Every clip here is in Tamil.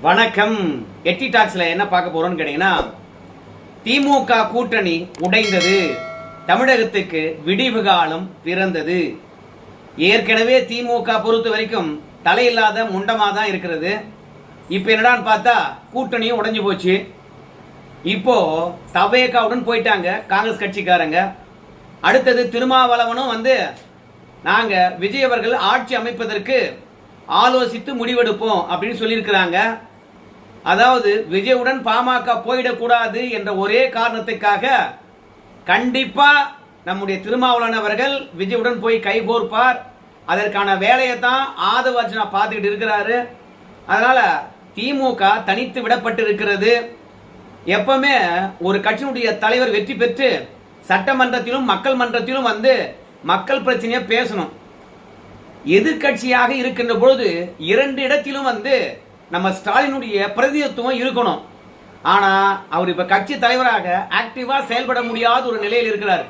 வணக்கம். எட்டி டாக்ஸ்ல என்ன பார்க்க போறோம்னு கேட்டீங்கன்னா, திமுக கூட்டணி உடைந்தது, தமிழகத்துக்கு விடிவு காலம் பிறந்தது. ஏற்கனவே திமுக பொறுத்த வரைக்கும் தலையில்லாத முண்டமா தான் இருக்கிறது. இப்ப என்னடான்னு பார்த்தா கூட்டணியும் உடைஞ்சு போச்சு. இப்போ தவேகாவுடன் போயிட்டாங்க காங்கிரஸ் கட்சிக்காரங்க. அடுத்தது திருமாவளவனும் நாங்க விஜய் அவர்கள் ஆட்சி அமைப்பதற்கு ஆலோசித்து முடிவெடுப்போம் அப்படின்னு சொல்லியிருக்கிறாங்க. அதாவது விஜயுடன் பாமக போயிடக்கூடாது என்ற ஒரே காரணத்துக்காக கண்டிப்பா நம்முடைய திருமாவளவன் அவர்கள் விஜயுடன் போய் கைகோர்ப்பார். அதற்கான வேலையை தான் ஆதவ அர்ஜுனா பார்த்துக்கிட்டு இருக்கிறாரு. அதனால திமுக தனித்து விடப்பட்டு இருக்கிறது. எப்பவுமே ஒரு கட்சியினுடைய தலைவர் வெற்றி பெற்று சட்டமன்றத்திலும் மக்கள் மன்றத்திலும் மக்கள் பிரச்சனையை பேசணும். எதிர்கட்சியாக இருக்கின்ற பொழுது இரண்டு இடத்திலும் நம்ம ஸ்டாலினுடைய பிரதிநிதித்துவம் இருக்கணும். ஆனா அவர் இப்ப கட்சி தலைவராக ஆக்டிவா செயல்பட முடியாத ஒரு நிலையில் இருக்கிறார்.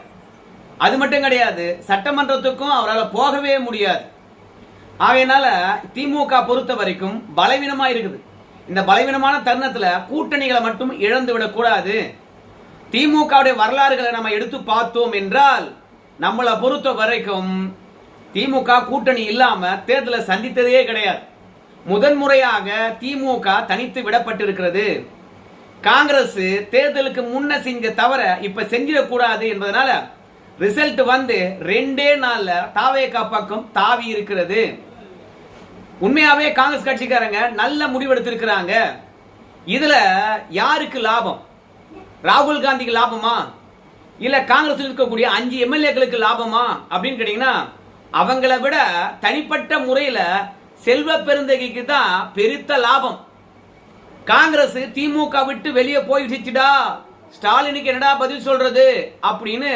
அது மட்டும் கிடையாது, சட்டமன்றத்துக்கும் அவரால் போகவே முடியாது. ஆகையினால திமுக பொறுத்த வரைக்கும் பலவீனமா இருக்குது. இந்த பலவீனமான தருணத்துல கூட்டணிகளை மட்டும் இழந்து விடக்கூடாது. திமுகவுடைய வரலாறுகளை நம்ம எடுத்து பார்த்தோம் என்றால், நம்மளை பொறுத்த வரைக்கும் திமுக கூட்டணி இல்லாம தேர்தலை சந்தித்ததே கிடையாது. முதன்முறையாக திமுக தனித்து விடப்பட்டிருக்கிறது. காங்கிரஸ் தேர்தலுக்கு முன்ன செஞ்ச தவிர இப்ப செஞ்சிடக்கூடாது என்பதனால ரிசல்ட் 2 நாள்ல தாவேகா பக்கம் தாவி இருக்கிறது. உண்மையாவே காங்கிரஸ் கட்சிக்காரங்க நல்ல முடிவெடுத்திருக்கிறாங்க. இதுல யாருக்கு லாபம்? ராகுல் காந்திக்கு லாபமா, இல்ல காங்கிரஸ் இருக்கக்கூடிய 5 எம்எல்ஏக்களுக்கு லாபமா அப்படின்னு கேட்டீங்கன்னா, அவங்களை விட தனிப்பட்ட முறையில செல்வ பெருந்தகைக்கு தான் பெருத்த லாபம். காங்கிரஸ் திமுக விட்டு வெளியே போயிடுச்சுடா, ஸ்டாலினுக்கு என்னடா பதில் சொல்றது அப்படின்னு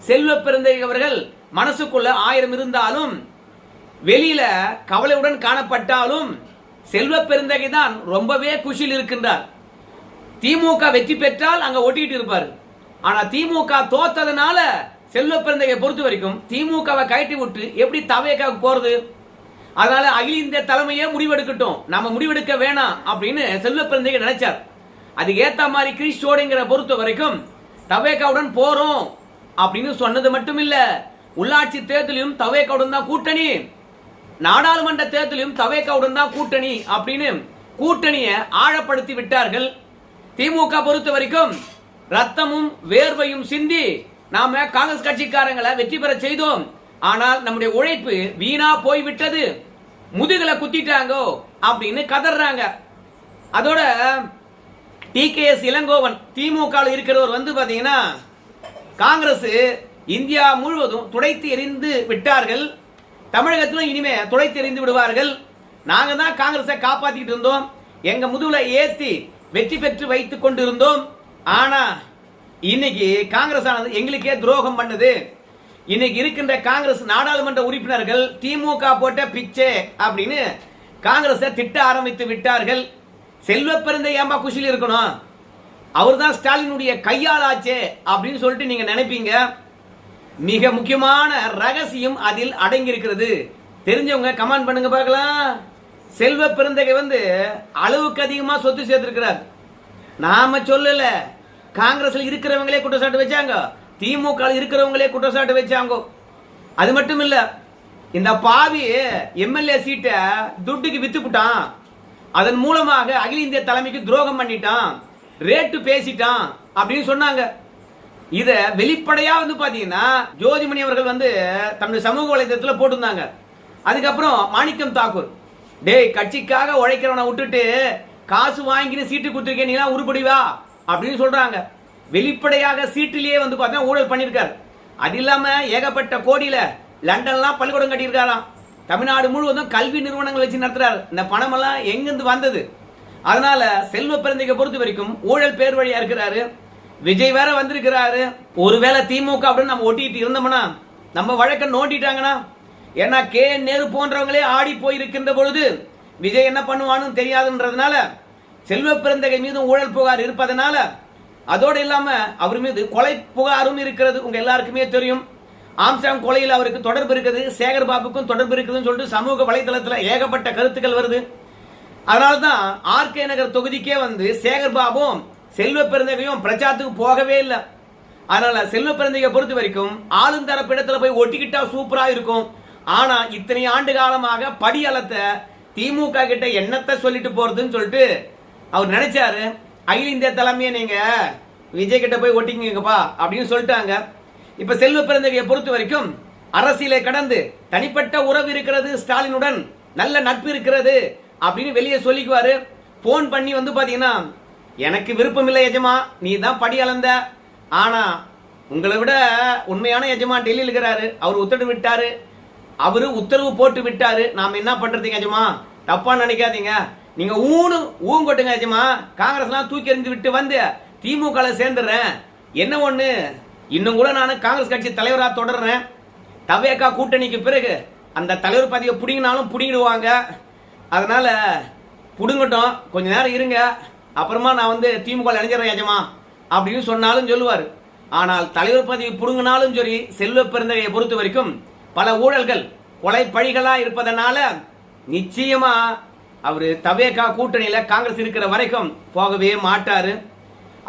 செல்வ பெருந்தகை அவர்கள் மனசுக்குள்ள 1000 இருந்தாலும், வெளியில கவலையுடன் காணப்பட்டாலும் செல்வ பெருந்தகை தான் ரொம்பவே குஷியில் இருக்கின்றார். திமுக வெற்றி பெற்றால் அங்க ஒட்டிட்டு இருப்பாரு. ஆனா திமுக தோத்ததுனால செல்வ பெருந்தகை பொறுத்த வரைக்கும் திமுகவை கழட்டி விட்டு எப்படி தவேகாவுக்கு போறது? அதனால அகில இந்திய தலைமையே முடிவெடுக்கட்டும், நம்ம முடிவெடுக்க வேணாம் அப்படின்னு செல்வ பெருந்தகை நினைச்சார். அதுக்கு ஏத்த மாதிரி கிரீஷ் சோடிங்கிற பொறுத்த வரைக்கும் தவேகாவுடன் போறோம் அப்படின்னு சொன்னது மட்டும் இல்ல, உள்ளாட்சி தேர்தலிலும் தவேகாவுடன் தான் கூட்டணி, நாடாளுமன்ற தேர்தலிலும் தவேகாவுடன் தான் கூட்டணி அப்படின்னு கூட்டணியை ஆழப்படுத்தி விட்டார்கள். திமுக பொறுத்த வரைக்கும் ரத்தமும் வேர்வையும் சிந்தி நாம காங்கிரஸ் கட்சிக்காரங்களை வெற்றி பெற செய்தோம். ஆனால் நம்முடைய உழைப்பு வீணா போய்விட்டது, முதுகுல குத்திட்டாங்க அப்படின்னு கதறாங்க. அதோட டிகேஎஸ் இளங்கோவன் திமுக இருக்கிறவர் பாத்தீங்கன்னா, காங்கிரஸ் இந்தியா முழுவதும் துடைத்து எறிந்து விட்டார்கள், தமிழகத்திலும் இனிமே துடைத்து எறிந்து விடுவார்கள். நாங்க தான் காங்கிரஸை காப்பாத்திட்டு இருந்தோம், எங்க முதுகுல ஏத்தி வெற்றி பெற்று வைத்துக் கொண்டிருந்தோம். ஆனா இன்னைக்கு காங்கிரஸ் ஆனது எங்களுக்கே துரோகம் பண்ணுது. இன்னைக்கு இருக்கின்ற காங்கிரஸ் நாடாளுமன்ற உறுப்பினர்கள் திமுக போட்ட பிச்சை அப்படின்னு காங்கிரஸை திட்ட ஆரம்பித்து விட்டார்கள். செல்வ பெருந்தை ஏம்பா குஷியில் இருக்கணும், அவர் தான் ஸ்டாலினுடைய கையாளாச்சே அப்படின்னு சொல்லிட்டு நீங்க நினைப்பீங்க. மிக முக்கியமான ரகசியம் அதில் அடங்கி இருக்கிறது. தெரிஞ்சவங்க கமெண்ட் பண்ணுங்க பார்க்கலாம். செல்வ பெருந்தகை அளவுக்கு அதிகமா சொத்து சேர்த்திருக்கிறார். நாம சொல்லல, காங்கிரஸ்ல இருக்கிறவங்களே குற்றச்சாட்டு வச்சாங்க, திமுக இருக்கிறவங்களே குற்றச்சாட்டு வச்சாங்க. அது மட்டும் இல்ல, இந்த பாவி எம்எல்ஏ சீட்டை துட்டுக்கு வித்துக்கிட்டான், அதன் மூலமாக அகில இந்திய தலைமைக்கு துரோகம் பண்ணிட்டான், ரேட்டு பேசிட்டான் அப்படின்னு சொன்னாங்க. இத வெளிப்படையா பாத்தீங்கன்னா ஜோதிமணி அவர்கள் தன்னுடைய சமூக வலைதளத்தில் போட்டிருந்தாங்க. அதுக்கப்புறம் மாணிக்கம் தாக்கூர், டேய் கட்சிக்காக உழைக்கிறவனை விட்டுட்டு காசு வாங்கின்னு சீட்டு கொடுத்துருக்கேன், நீ உருப்படிவா அப்படின்னு சொல்றாங்க. வெளிப்படையாக சீட்டிலேயே பார்த்தா ஊழல் பண்ணிருக்காரு. அது இல்லாம ஏகப்பட்ட கோடியில லண்டன்லாம் பள்ளிக்கூடம் கட்டியிருக்காராம், தமிழ்நாடு முழுவதும் கல்வி நிறுவனங்கள் வச்சு நடத்துறாரு. இந்த பணம் எல்லாம் எங்கிருந்து வந்தது? அதனால செல்வ பெருந்தகை பொறுத்த வரைக்கும் ஊழல் பேர் வழியா இருக்கிறாரு. விஜய் வேற வந்திருக்கிறாரு. ஒருவேளை திமுக அப்படின்னு நம்ம ஒட்டிட்டு இருந்தோம்னா, நம்ம வழக்க நோண்டிட்டாங்கன்னா, ஏன்னா கே நேரு போன்றவங்களே ஆடி போயிருக்கின்ற பொழுது விஜய் என்ன பண்ணுவான்னு தெரியாதுன்றதுனால செல்வ பெருந்தகை மீது ஊழல் புகார் இருப்பதனால, அதோடு இல்லாம அவர் மீது கொலை புகாரும் இருக்கிறது. உங்க எல்லாருக்குமே தெரியும், ஆம்ஸ்டாங் கொலையில் அவருக்கு தொடர்பு இருக்குது, சேகர் பாபுக்கும் தொடர்பு இருக்குதுன்னு சொல்லிட்டு சமூக வலைதளத்தில் ஏகப்பட்ட கருத்துக்கள் வருது. அதனால்தான் ஆர்கே நகர் தொகுதிக்கே வந்து சேகர் பாபும் செல்வ பெருந்தகையும் பிரச்சாரத்துக்கு போகவே இல்லை. அதனால செல்வ பெருந்தகையை பொறுத்த வரைக்கும் ஆளும் தரப்பிடத்துல போய் ஒட்டிக்கிட்டா சூப்பரா இருக்கும். ஆனா இத்தனை ஆண்டு காலமாக படியலத்தை திமுக கிட்ட என்னத்தை சொல்லிட்டு போறதுன்னு சொல்லிட்டு அவர் நினைச்சாரு. அகில இந்திய தலைமையை நீங்க விஜய் கிட்ட போய் ஒட்டிங்கப்பா அப்படின்னு சொல்லிட்டாங்க. இப்ப செல்வ பெருந்தகையை பொறுத்த வரைக்கும் அரசியலை கடந்து தனிப்பட்ட உறவு இருக்கிறது, ஸ்டாலினுடன் நல்ல நட்பு இருக்கிறது அப்படின்னு வெளியே சொல்லிக்குவாரு. போன் பண்ணி வந்து பாத்தீங்கன்னா, எனக்கு விருப்பம் இல்லை எஜமா, நீ தான் படி அளந்த, ஆனா உங்களை விட உண்மையான எஜமா டெல்லியில் இருக்கிறாரு, அவர் உத்தரவு விட்டாரு, அவரு உத்தரவு போட்டு விட்டாரு, நாம என்ன பண்றதுங்க எஜமா, தப்பா நினைக்காதீங்க, நீங்க ஊங்கொட்டுங்க எஜமா, காங்கிரஸ் எல்லாம் தூக்கி எறிஞ்சு விட்டு வந்து திமுக சேர்ந்துடுறேன், என்ன ஒண்ணு இன்னும் கூட நான் காங்கிரஸ் கட்சி தலைவராக தொடர்றேன், தவேகா கூட்டணிக்கு பிறகு அந்த தலைவர் பதவியை புடிங்கினாலும் புடிங்கிடுவாங்க, அதனால புடுங்கட்டும், கொஞ்ச நேரம் இருங்க, அப்புறமா நான் வந்து திமுக இணைஞ்சிடறேன் எஜமா அப்படின்னு சொன்னாலும் சொல்லுவார். ஆனால் தலைவர் பதவி புடுங்கினாலும் சரி, செல்வ பெருந்தகையை பொறுத்த வரைக்கும் பல ஊழல்கள் கொலை பழிகளா இருப்பதனால நிச்சயமா அவரு தவேகா கூட்டணியில காங்கிரஸ் இருக்கிற வரைக்கும் போகவே மாட்டாரு.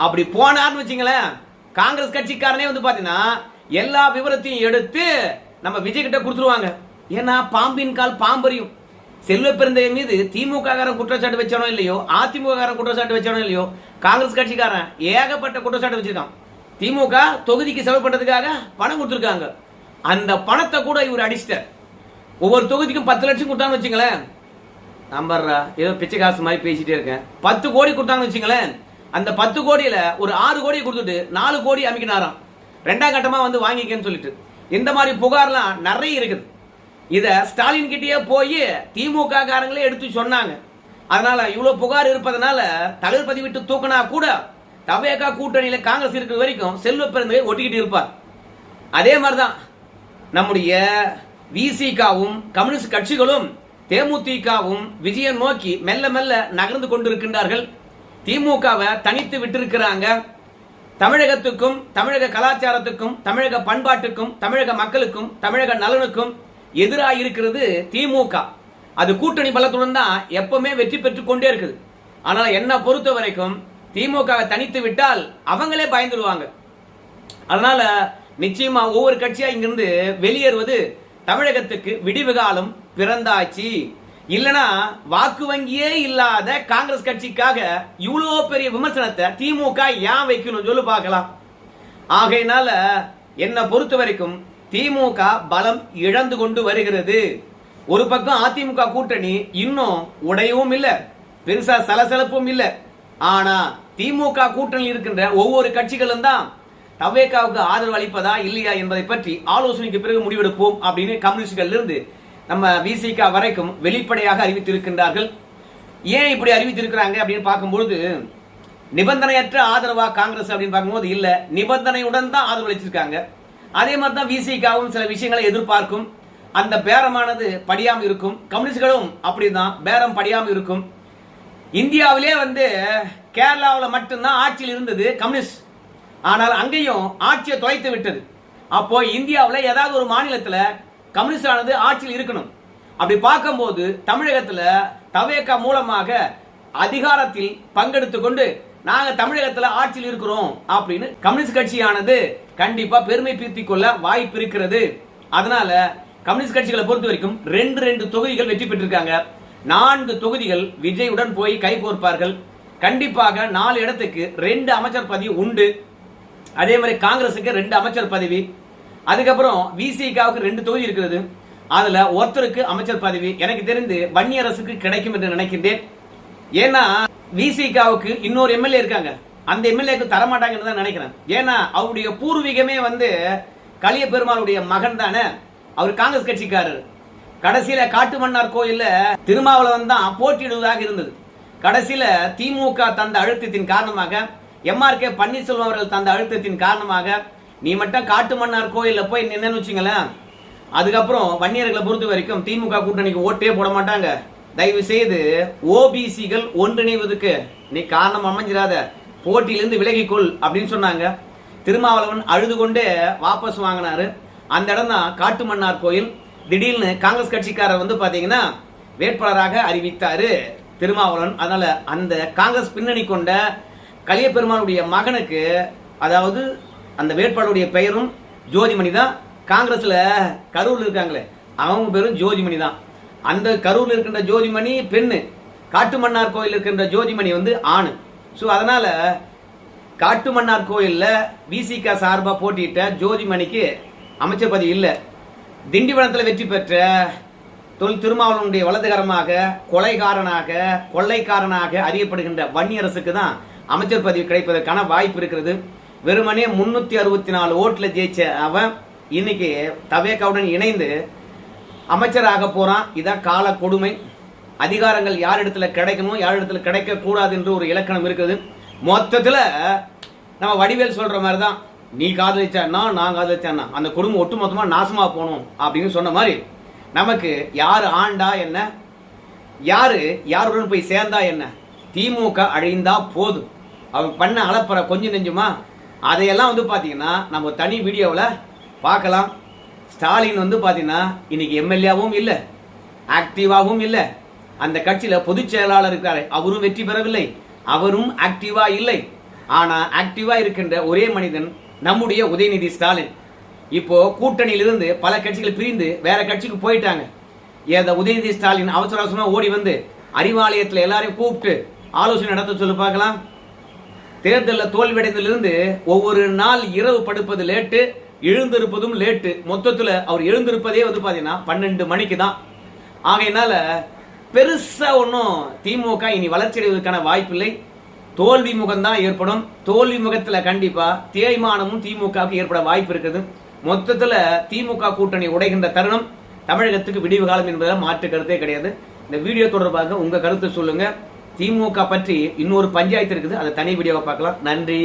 அப்படி போனார்னு வச்சுங்களேன், காங்கிரஸ் கட்சிக்காரனே வந்து பாத்தீங்கன்னா எல்லா விவரத்தையும் எடுத்து நம்ம விஜய் கிட்ட கொடுத்துருவாங்க. ஏன்னா பாம்பின் கால் பாம்பரியும். செல்வ பெருந்தகை மீது திமுக காரன் குற்றச்சாட்டு வச்சானோ இல்லையோ, அதிமுக காரன் குற்றச்சாட்டு வச்சானோ இல்லையோ, காங்கிரஸ் கட்சிக்காரன் ஏகப்பட்ட குற்றச்சாட்டு வச்சிருக்கான். திமுக தொகுதிக்கு செலவு பண்றதுக்காக பணம் கொடுத்துருக்காங்க. அந்த பணத்தை கூட இவர் அடிச்சிட்டார். ஒவ்வொரு தொகுதிக்கும் 10 லட்சம் கொடுத்தான்னு வச்சுங்களேன், நம்பர்றா ஏதோ பிச்சை காசு மாதிரி பேசிட்டே இருக்கேன், 10 கோடி கொடுத்தாங்கன்னு வச்சுங்களேன், அந்த 10 கோடியில ஒரு 6 கோடியை கொடுத்துட்டு 4 கோடி அமைக்கினாராம், 2ஆம் கட்டமா வந்து வாங்கிக்கன்னு சொல்லிட்டு. இந்த மாதிரி புகார்லாம் நிறைய இருக்குது. இத ஸ்டாலின் கிட்டே போய் திமுக காரங்களே எடுத்து சொன்னாங்க. அதனால இவ்வளவு புகார் இருப்பதனால தலைவர் பதவி விட்டு தூக்கினா கூட தவேகா கூட்டணியில காங்கிரஸ் இருக்கிற வரைக்கும் செல்வ பெருந்தகை ஒட்டிக்கிட்டு இருப்பார். அதே மாதிரிதான் நம்முடைய விசிகாவும் கம்யூனிஸ்ட் கட்சிகளும் தேமுதிகவும் விஜயம் நோக்கி மெல்ல மெல்ல நகர்ந்து கொண்டிருக்கின்றார்கள். திமுகவை தனித்து விட்டிருக்கிறாங்க. தமிழகத்துக்கும் தமிழக கலாச்சாரத்துக்கும் தமிழக பண்பாட்டுக்கும் தமிழக மக்களுக்கும் தமிழக நலனுக்கும் எதிராக இருக்கிறது திமுக. அது கூட்டணி பலத்துடன் தான் எப்பவுமே வெற்றி பெற்றுக் கொண்டே இருக்குது. ஆனால் என்ன பொறுத்த வரைக்கும் திமுக தனித்து விட்டால் அவங்களே பயந்துருவாங்க. அதனால நிச்சயமா ஒவ்வொரு கட்சியா இங்கிருந்து வெளியேறுவது தமிழகத்துக்கு விடிவு காலம் பிறந்தாச்சு. இல்லனா வாக்கு வங்கியே இல்லாத காங்கிரஸ் கட்சிக்காக இவ்வளவு பெரிய விமர்சனத்தை திமுக ஏன் வைக்கணும் சொல்லு பார்க்கலாம். ஆகையினால என்ன பொறுத்த வரைக்கும் திமுக பலம் இழந்து கொண்டு வருகிறது. ஒரு பக்கம் அதிமுக கூட்டணி இன்னும் உடையவும் இல்ல, பெருசா சலசலப்பும் இல்ல. ஆனா திமுக கூட்டணியில் இருக்கின்ற ஒவ்வொரு கட்சிகளும் தான் தவேகாவுக்கு ஆதரவு அளிப்பதா இல்லையா என்பதை பற்றி ஆலோசனைக்கு பிறகு முடிவெடுப்போம் அப்படின்னு கம்யூனிஸ்டுகள் இருந்து நம்ம விசிக வரைக்கும் வெளிப்படையாக அறிவித்திருக்கின்றார்கள். ஏன் இப்படி அறிவித்திருக்கிறாங்க அப்படின்னு பார்க்கும்போது, நிபந்தனையற்ற ஆதரவா காங்கிரஸ் அப்படின்னு பார்க்கும்போது இல்ல, நிபந்தனையுடன் தான் ஆதரவு அளிச்சிருக்காங்க. அதே மாதிரி தான் விசிகாவும் சில விஷயங்களை எதிர்பார்க்கும். அந்த பேரமானது படியாம இருக்கும். கம்யூனிஸ்டுகளும் அப்படிதான், பேரம் படியாம இருக்கும். இந்தியாவிலே வந்து கேரளாவில் மட்டும்தான் ஆட்சியில் இருந்தது கம்யூனிஸ்ட். ஆனால் அங்கேயும் ஆட்சியை தொலைத்து விட்டது. அப்போ இந்தியாவில் ஏதாவது ஒரு மாநிலத்தில் கம்யூனிஸ்ட் ஆனது ஆட்சியில் இருக்கணும். அப்படி பார்க்கும்போது தமிழகத்தில் தவேகா மூலமாக அதிகாரத்தில் பங்கெடுத்துக் கொண்டு நாங்க தமிழகத்தில் ஆட்சியில் இருக்கிறோம் அப்படின்னு கம்யூனிஸ்ட் கட்சியானது கண்டிப்பா பெருமை பீர்த்திக் கொள்ள வாய்ப்பு இருக்கிறது. அதனால கம்யூனிஸ்ட் கட்சிகளை பொறுத்த வரைக்கும் 2 தொகுதிகள் வெற்றி பெற்றிருக்காங்க. 4 தொகுதிகள் விஜயுடன் போய் கைகோர்ப்பார்கள். கண்டிப்பாக 4 இடத்துக்கு 2 அமைச்சர் பதவி உண்டு. அதே மாதிரி காங்கிரசுக்கு 2 அமைச்சர் பதவி. அதுக்கப்புறம் விசிகாவுக்கு 2 தொகுதி இருக்கிறது. அதுல ஒருத்தருக்கு அமைச்சர் பதவி எனக்கு தெரிந்து வன்னியரசுக்கு கிடைக்கும் என்று நினைக்கின்றேன். ஏன்னா விசிகாவுக்கு இன்னொரு எம்எல்ஏ இருக்காங்க, அந்த எம்எல்ஏக்கு தரமாட்டாங்கன்னு தான் நினைக்கிறேன். ஏன்னா அவருடைய பூர்வீகமே வந்து கலிய பெருமாளுடைய மகன் தானே. அவர் காங்கிரஸ் கட்சிக்காரர். கடைசியில காட்டுமன்னார் கோயில்ல திருமாவளவன் தான் போட்டியிடுவதாக இருந்தது. கடைசியில திமுக தந்த அழுத்தத்தின் காரணமாக, எம்ஆர்கே பன்னீர்செல்வம் அவர்கள் தந்த அழுத்தத்தின் காரணமாக நீ மட்டும் காட்டுமன்னார் கோயில்ல போய் நின்னு வச்சுங்களேன், அதுக்கப்புறம் வன்னியர்களை பொறுத்த வரைக்கும் திமுக கூட்டணிக்கு ஓட்டே போட மாட்டாங்க. தயவு செய்து ஓபிசிகள் ஒன்றிணைவதற்கு நீ காரணம் அமைஞ்சிராத, போட்டியிலிருந்து விலகிக்கொள் அப்படின்னு சொன்னாங்க. திருமாவளவன் அழுது கொண்டே வாபஸ் வாங்கினாரு. அந்த இடம் தான் காட்டுமன்னார் கோயில். திடீர்னு காங்கிரஸ் கட்சிக்காரர் வந்து பாத்தீங்கன்னா வேட்பாளராக அறிவித்தாரு திருமாவளவன். அதனால அந்த காங்கிரஸ் பின்னணி கொண்ட கலியபெருமாளுடைய மகனுக்கு, அதாவது அந்த வேட்பாளருடைய பெயரும் ஜோதிமணி தான். காங்கிரஸ்ல கரூர்ல இருக்காங்களே அவங்க பேரும் ஜோதிமணி தான். அந்த கரூர்ல இருக்கின்ற ஜோதிமணி பெண்ணு, காட்டுமன்னார் கோயில் இருக்கின்ற ஜோதிமணி வந்து ஆணு. ஸோ அதனால காட்டுமன்னார் கோயில்ல விசிக சார்பா போட்டியிட்ட ஜோதிமணிக்கு அமைச்சர் பதவி இல்லை. திண்டிவனத்தில் வெற்றி பெற்ற திருமாவளவனுடைய வலதுகரமாக கொள்ளைக்காரனாக அறியப்படுகின்ற வன்னியரசுக்கு தான் அமைச்சர் பதவி கிடைப்பதற்கான வாய்ப்பு இருக்கிறது. வெறுமனே 364 ஓட்டுல ஜெயிச்ச அவன் இன்னைக்கு தவேகாவுடன் இணைந்து அமைச்சராக போறான். இதான் கால கொடுமை. அதிகாரங்கள் யார் இடத்துல கிடைக்கணும், யார் இடத்துல கிடைக்க கூடாது என்று ஒரு இலக்கணம் இருக்குது. மொத்தத்துல நம்ம வடிவேல் சொல்ற மாதிரி தான், நீ காதலிச்சான்னா நான் காதலிச்சான்னா அந்த குடும்பம் ஒட்டுமொத்தமா நாசமா போகணும் அப்படின்னு சொன்ன மாதிரி, நமக்கு யாரு ஆண்டா என்ன, யாருடன் போய் சேர்ந்தா என்ன, திமுக அழிந்தா போதும். அவங்க பண்ண அலப்பற கொஞ்சம் நெஞ்சுமா, அதையெல்லாம் வந்து பாத்தீங்கன்னா நம்ம தனி வீடியோவில் பார்க்கலாம். ஸ்டாலின் வந்து பாத்தீங்கன்னா இன்னைக்கு எம்எல்ஏவும் இல்லை, ஆக்டிவாகவும் இல்லை. அந்த கட்சியில பொதுச் செயலாளர் இருக்காரு, அவரும் வெற்றி பெறவில்லை, அவரும் ஆக்டிவா இல்லை. ஆனா ஆக்டிவா இருக்கின்ற ஒரே மனிதன் நம்முடைய உதயநிதி ஸ்டாலின். இப்போ கூட்டணியிலிருந்து பல கட்சிகள் பிரிந்து வேற கட்சிக்கு போயிட்டாங்க. ஏத உதயநிதி ஸ்டாலின் அவசர அவசரமா ஓடி வந்து அறிவாலயத்தில் எல்லாரையும் கூப்பிட்டு ஆலோசனை நடத்த சொல்லி பார்க்கலாம். தேர்தலில் தோல்வியடைந்திலிருந்து ஒவ்வொரு நாள் இரவு படுப்பது லேட்டு, எழுந்திருப்பதும் லேட்டு. மொத்தத்தில் அவர் எழுந்திருப்பதே வந்து பாத்தீங்கன்னா 12 மணிக்கு தான். ஆகையினால பெருசா ஒன்றும் திமுக இனி வளர்ச்சி அடைவதற்கான வாய்ப்பில்லை. தோல்வி முகம்தான் ஏற்படும். தோல்வி முகத்துல கண்டிப்பா தேய்மானமும் திமுகவுக்கு ஏற்பட வாய்ப்பு இருக்குது. மொத்தத்துல திமுக கூட்டணி உடைகின்ற தருணம் தமிழகத்துக்கு விடிவு காலம் என்பதில் மாற்று கருத்தே கிடையாது. இந்த வீடியோ தொடர்பாக உங்க கருத்து சொல்லுங்க. திமுக பற்றி இன்னொரு பஞ்சாயத்து இருக்குது, அதை தனி வீடியோவை பார்க்கலாம். நன்றி.